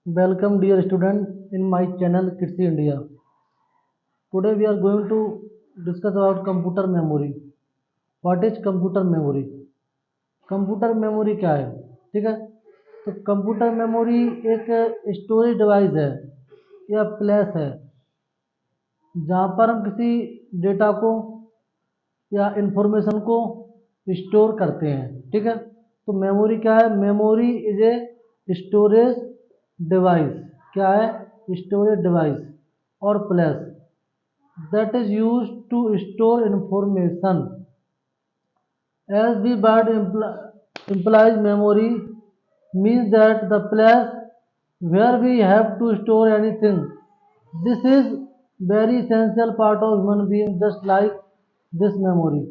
Welcome dear student in my channel Kids India. Today we are going to discuss about computer memory. What is computer memory? Computer memory क्या है? ठीक है, तो computer memory एक storage device है या flash है जहाँ पर हम किसी डेटा को या इंफॉर्मेशन को स्टोर करते हैं। ठीक है, तो मेमोरी क्या है? Memory is a storage device. क्या है? स्टोरेज डिवाइस और flash that is used to store information. As the word implies, memory means that the place where we have to store anything. This is very essential part of human being, just like this memory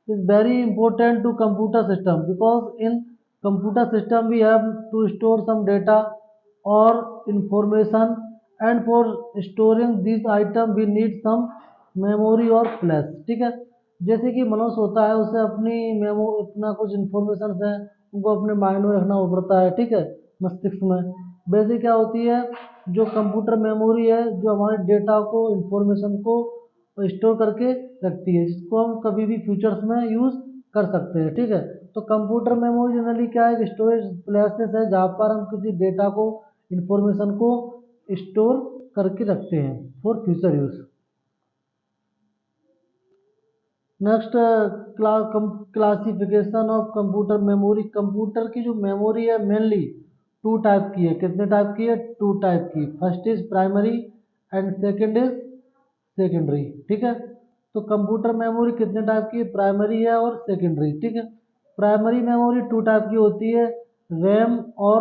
is very important to computer system, because in computer system we have to store some data or information, and for storing these item we need some memory और flash। ठीक है, जैसे कि मनुष्य होता है उसे अपनी मेमो अपना कुछ इंफॉर्मेशन है उनको अपने माइंड में रखना पड़ता है। ठीक है, मस्तिष्क में। वैसे क्या होती है, जो कंप्यूटर मेमोरी है जो हमारे डेटा को इंफॉर्मेशन को स्टोर करके रखती है, जिसको हम कभी भी फ्यूचर्स में यूज़ कर सकते हैं। ठीक है, तो कंप्यूटर मेमोरी जनरली क्या है, स्टोरेज प्लेसेस है जहाँ पर हम किसी डेटा को इंफॉर्मेशन को स्टोर करके रखते हैं for future use. Next, classification of computer memory. Computer की जो मेमोरी है मेनली टू टाइप की है। कितने टाइप की है? टू टाइप की। First is primary and second is secondary. ठीक है, तो कंप्यूटर मेमोरी कितने टाइप की है? प्राइमरी है और सेकेंडरी। ठीक है, प्राइमरी मेमोरी टू टाइप की होती है, रैम और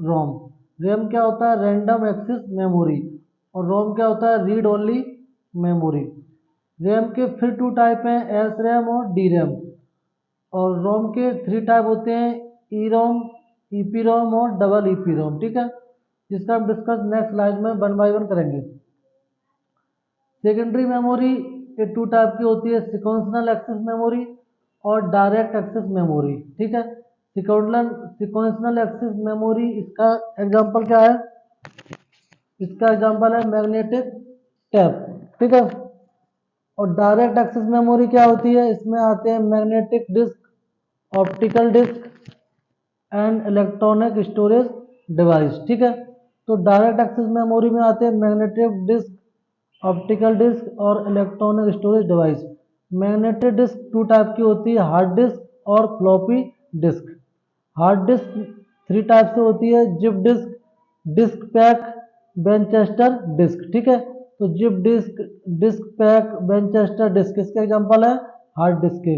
रोम। रैम क्या होता है? Random access memory. और रोम क्या होता है? Read only memory. रैम के फिर टू टाइप हैं, एस रैम और डी रैम। और रोम के थ्री टाइप होते हैं, ई रोम, ई पी रोम और डबल ई पी रोम। ठीक है, जिसका हम डिस्कस नेक्स्ट स्लाइड में वन बाय वन करेंगे। सेकेंडरी मेमोरी ये टू टाइप की होती है, सिक्वेंशनल एक्सेस मेमोरी और डायरेक्ट एक्सेस मेमोरी। ठीक है, सिक्वेंशनल एक्सेस मेमोरी इसका एग्जांपल क्या है? इसका एग्जांपल है मैग्नेटिक टैप। ठीक है, और डायरेक्ट एक्सेस मेमोरी क्या होती है? इसमें आते हैं magnetic disk, optical disk and electronic storage device. ठीक है, तो डायरेक्ट एक्सेस मेमोरी में आते हैं मैग्नेटिक डिस्क, ऑप्टिकल डिस्क और electronic storage device. Magnetic disk two type की होती है, हार्ड डिस्क और floppy disk. Hard disk three type से होती है, zip disk, disk pack, Winchester disk. ठीक है, तो zip disk, disk pack, Winchester disk इसके एग्जांपल है हार्ड डिस्क के।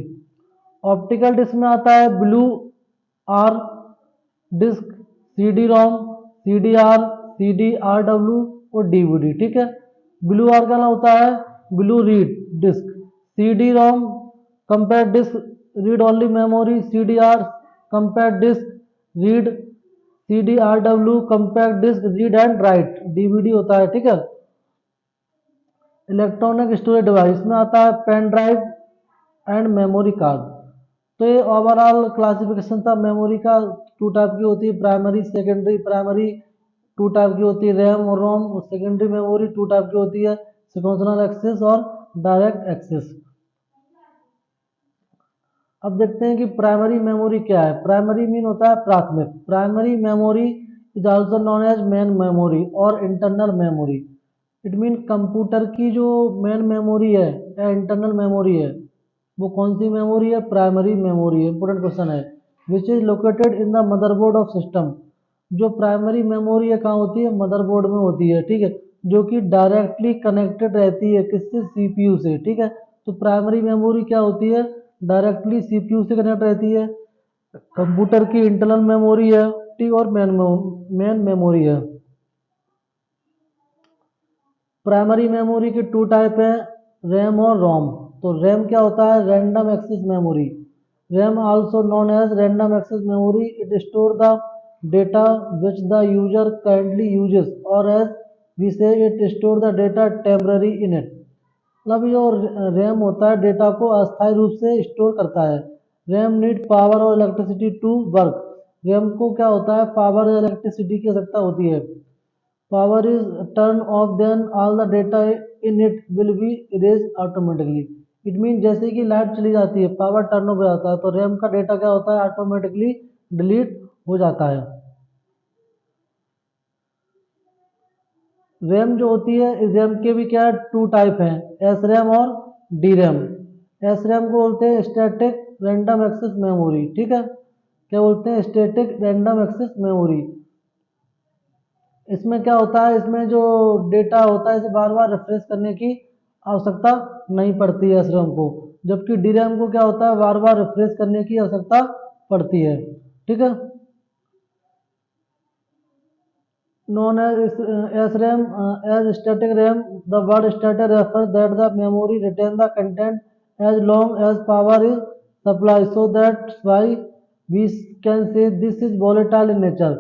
ऑप्टिकल डिस्क में आता है blu ray disc, C D ROM, C D R, C D R W और डीवीडी। ठीक है, ब्लू आर का नाम होता है blu ray disc, C D ROM compact disc, read only memory, C D R compact disc, read, C D R W compact disc, read and write, DVD होता है। ठीक है, इलेक्ट्रॉनिक स्टोरेज डिवाइस में आता है pen drive and memory card. तो ये overall classification था मेमोरी का। टू टाइप की होती है, primary secondary. Primary two type की होती है, रैम और रोम। और सेकेंडरी मेमोरी टू टाइप की होती है, सिक्वेंशनल एक्सेस और डायरेक्ट एक्सेस। अब देखते हैं कि प्राइमरी मेमोरी क्या है। प्राइमरी मीन होता है प्राथमिक। Primary memory is also known as main memory और internal memory. It mean computer की जो मेन मेमोरी है या इंटरनल मेमोरी है, वो कौन सी मेमोरी है? प्राइमरी मेमोरी है। इंपोर्टेंट क्वेश्चन है, which is located in the motherboard of system. जो प्राइमरी मेमोरी है कहाँ होती है? मदरबोर्ड में होती है। ठीक है, जो कि डायरेक्टली कनेक्टेड रहती है किससे? सीपीयू से। ठीक है, तो प्राइमरी मेमोरी क्या होती है? डायरेक्टली सीपीयू से कनेक्ट रहती है। कंप्यूटर की इंटरनल मेमोरी है, ठीक, और मेन मेमोरी है। प्राइमरी मेमोरी के टू टाइप हैं, रैम और रोम। तो रैम क्या होता है? Random access memory. RAM also known as random access memory, it store the data which the user currently uses, और as we say it store the data temporary in it. मतलब जो RAM होता है data को अस्थायी रूप से store करता है। रैम नीड पावर और इलेक्ट्रिसिटी टू वर्क। रैम को क्या होता है, पावर या इलेक्ट्रिसिटी की आवश्यकता होती है। Power is turn off then all the data in it will be erase automatically. It mean जैसे कि लाइट चली जाती है, पावर टर्न ऑफ हो जाता है, तो रैम का डेटा क्या होता है, ऑटोमेटिकली डिलीट हो जाता है। रैम जो होती है, इस रैम के भी क्या है, टू टाइप हैं, एस रैम और डी रैम। एस रैम को बोलते हैं स्टैटिक रैंडम एक्सेस मेमोरी, ठीक है, क्या बोलते हैं, स्टैटिक रैंडम एक्सेस मेमोरी। इसमें क्या होता है, इसमें जो डेटा होता है इसे बार बार रिफ्रेश करने की आवश्यकता नहीं पड़ती है एस रैम को, जबकि डी रैम को क्या होता है, बार बार रिफ्रेश करने की आवश्यकता पड़ती है, ठीक है। known as SRAM as static RAM. The word static refers that the memory retains the content as long as power is supplied. So that's why we can say this is volatile in nature.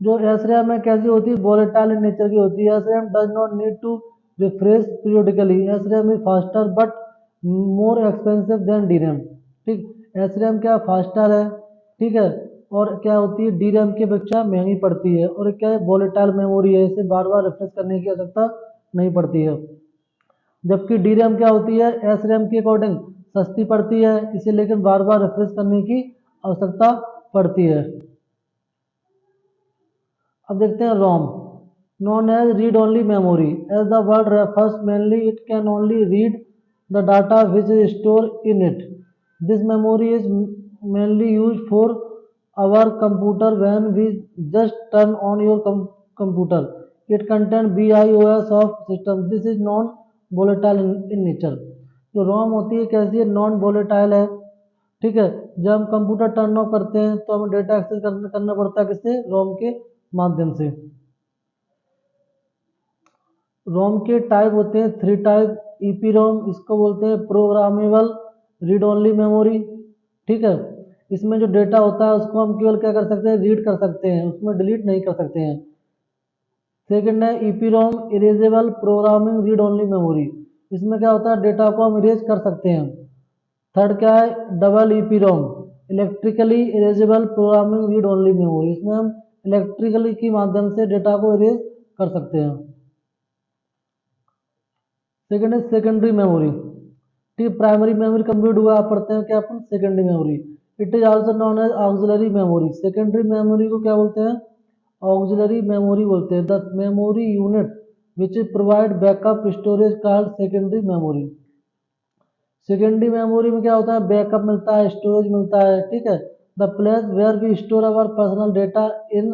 जो SRAM है कैसी होती है, volatile in nature की होती है। SRAM does not need to refresh periodically. SRAM is faster but more expensive than DRAM. ठीक, SRAM क्या फास्टर है, ठीक है, और क्या होती है, डी रैम की अपेक्षा महंगी पड़ती है, और क्या है, वोलेटाइल मेमोरी है, इसे बार बार रिफ्रेश करने की आवश्यकता नहीं पड़ती है। जबकि डी रैम क्या होती है, एस रैम के अकॉर्डिंग सस्ती पड़ती है, इसे लेकिन बार बार रिफ्रेश करने की आवश्यकता पड़ती है। अब देखते हैं ROM, known as read only memory. As the word refers mainly it can only read the data which is store in it. This memory is mainly use for our computer when we just turn on your computer. It contains BIOS of system. This is non volatile in nature. जो रोम होती है कैसी है, non volatile है, ठीक है। जब हम कंप्यूटर टर्न ऑफ करते हैं तो हमें डेटा एक्सेस करना पड़ता है किससे, रोम के माध्यम से। रोम के टाइप होते हैं थ्री टाइप। ईपी रोम, इसको बोलते हैं प्रोग्रामेबल रीड ओनली मेमोरी, ठीक है। इसमें जो डेटा होता है उसको हम केवल क्या कर सकते हैं, रीड कर सकते हैं, उसमें डिलीट नहीं कर सकते हैं। सेकंड है E P ROM erasable programming read only memory. इसमें क्या होता है, डेटा को हम इरेज कर सकते हैं। थर्ड क्या है, double E P ROM electrically erasable programming read only memory. इसमें हम इलेक्ट्रिकली के माध्यम से डेटा को इरेज कर सकते हैं। सेकंड है सेकेंडरी मेमोरी, ठीक, प्राइमरी मेमोरी कंप्लीट हुआ, आप पढ़ते हैं क्या अपन, secondary memory. It is also known as auxiliary memory. Secondary memory को क्या बोलते हैं, ऑक्सिलरी मेमोरी बोलते हैं। The memory unit which provide backup storage called secondary memory. Secondary memory में क्या होता है, बैकअप मिलता है, स्टोरेज मिलता है, ठीक है। The place where we store our personal data in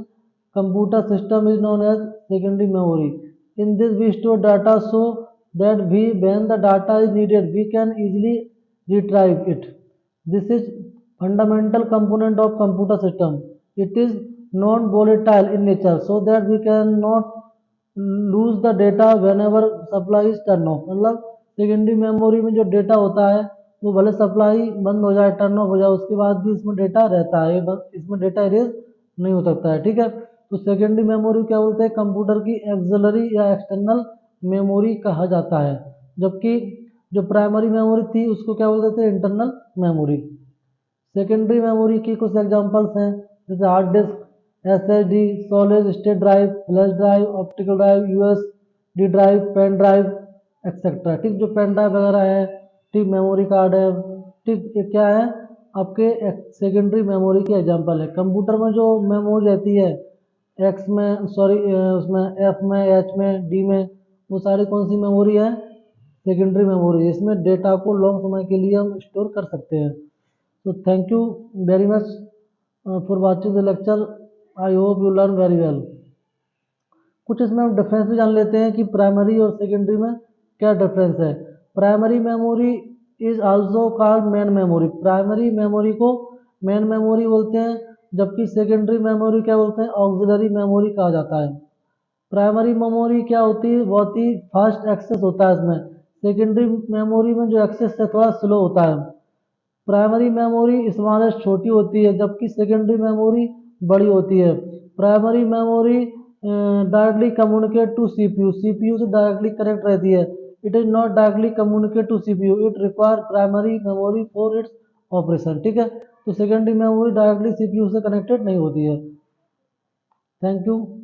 computer system is known as secondary memory. In this we store data so that when the data is needed we can easily retrieve it. This is fundamental component of computer system. It is non volatile in nature so that we cannot lose the data whenever supply is turned off। मतलब secondary memory में जो data होता है वो भले supply बंद हो जाए, टर्न ऑफ हो जाए, उसके बाद भी इसमें डेटा रहता है, इसमें डेटा इरेज नहीं हो सकता है, ठीक है। तो सेकेंडरी मेमोरी क्या बोलते हैं, कंप्यूटर की एक्सिलरी या एक्सटर्नल मेमोरी कहा जाता है। जबकि जो प्राइमरी मेमोरी थी उसको क्या बोलते थे, इंटरनल मेमोरी। सेकेंडरी मेमोरी की कुछ एग्जांपल्स हैं, जैसे hard disk, SSD, solid state drive, flash drive, optical drive, USD drive, pen drive etcetera, ठीक। जो पेन ड्राइव वगैरह है, ठीक, मेमोरी कार्ड है, ठीक, ये क्या है, आपके सेकेंडरी मेमोरी के एग्जांपल है। कंप्यूटर में जो मेमोरी रहती है, एक्स में सॉरी उसमें एफ में, एच में, डी में, वो सारी कौन सी मेमोरी है, सेकेंडरी मेमोरी। इसमें डेटा को लॉन्ग समय के लिए हम स्टोर कर सकते हैं। तो thank you very much for watching the lecture. I hope you learn very well. कुछ इसमें हम डिफरेंस भी जान लेते हैं कि प्राइमरी और सेकेंडरी में क्या डिफरेंस है। Primary memory is also called main memory. Primary memory को मेन मेमोरी बोलते हैं, जबकि सेकेंडरी मेमोरी क्या बोलते हैं, ऑक्सिलरी मेमोरी कहा जाता है। प्राइमरी मेमोरी क्या होती है, बहुत ही फास्ट एक्सेस होता है इसमें। सेकेंडरी मेमोरी में जो एक्सेस है थोड़ा स्लो होता है। प्राइमरी मेमोरी स्मॉलेस्ट छोटी होती है, जबकि सेकेंडरी मेमोरी बड़ी होती है। Primary memory directly communicate to CPU, CPU से डायरेक्टली कनेक्ट रहती है। It is not directly communicate to CPU, it require primary memory for its operation, ठीक है। तो सेकेंडरी मेमोरी डायरेक्टली सीपीयू से कनेक्टेड नहीं होती है। Thank you.